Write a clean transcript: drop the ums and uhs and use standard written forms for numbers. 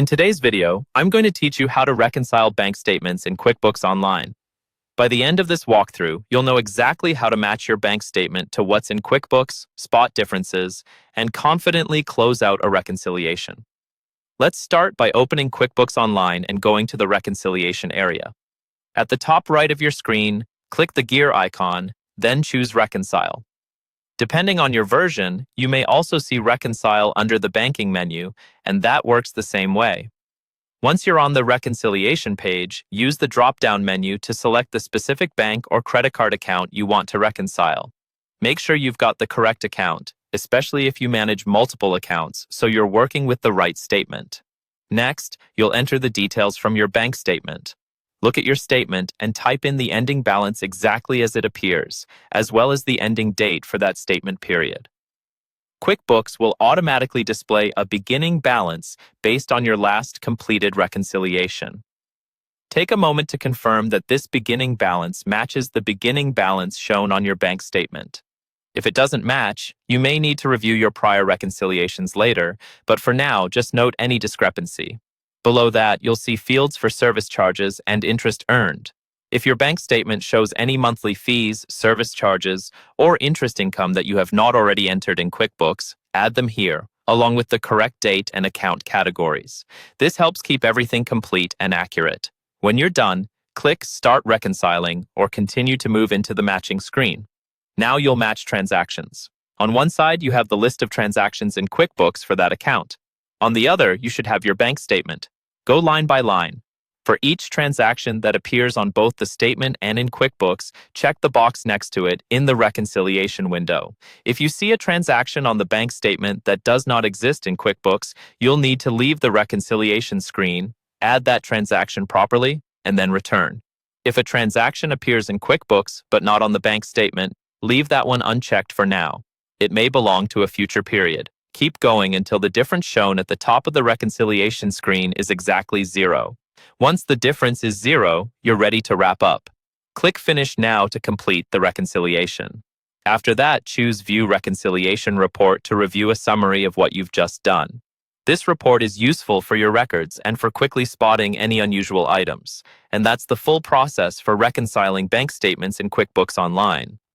In today's video, I'm going to teach you how to reconcile bank statements in QuickBooks Online. By the end of this walkthrough, you'll know exactly how to match your bank statement to what's in QuickBooks, spot differences, and confidently close out a reconciliation. Let's start by opening QuickBooks Online and going to the reconciliation area. At the top right of your screen, click the gear icon, then choose Reconcile. Depending on your version, you may also see Reconcile under the banking menu, and that works the same way. Once you're on the reconciliation page, use the drop-down menu to select the specific bank or credit card account you want to reconcile. Make sure you've got the correct account, especially if you manage multiple accounts, so you're working with the right statement. Next, you'll enter the details from your bank statement. Look at your statement and type in the ending balance exactly as it appears, as well as the ending date for that statement period. QuickBooks will automatically display a beginning balance based on your last completed reconciliation. Take a moment to confirm that this beginning balance matches the beginning balance shown on your bank statement. If it doesn't match, you may need to review your prior reconciliations later, but for now, just note any discrepancy. Below that, you'll see fields for service charges and interest earned. If your bank statement shows any monthly fees, service charges, or interest income that you have not already entered in QuickBooks, add them here, along with the correct date and account categories. This helps keep everything complete and accurate. When you're done, click Start Reconciling or continue to move into the matching screen. Now you'll match transactions. On one side, you have the list of transactions in QuickBooks for that account. On the other, you should have your bank statement. Go line by line. For each transaction that appears on both the statement and in QuickBooks, check the box next to it in the reconciliation window. If you see a transaction on the bank statement that does not exist in QuickBooks, you'll need to leave the reconciliation screen, add that transaction properly, and then return. If a transaction appears in QuickBooks but not on the bank statement, leave that one unchecked for now. It may belong to a future period. Keep going until the difference shown at the top of the reconciliation screen is exactly 0. Once the difference is 0, you're ready to wrap up. Click Finish now to complete the reconciliation. After that, choose View Reconciliation Report to review a summary of what you've just done. This report is useful for your records and for quickly spotting any unusual items. And that's the full process for reconciling bank statements in QuickBooks Online.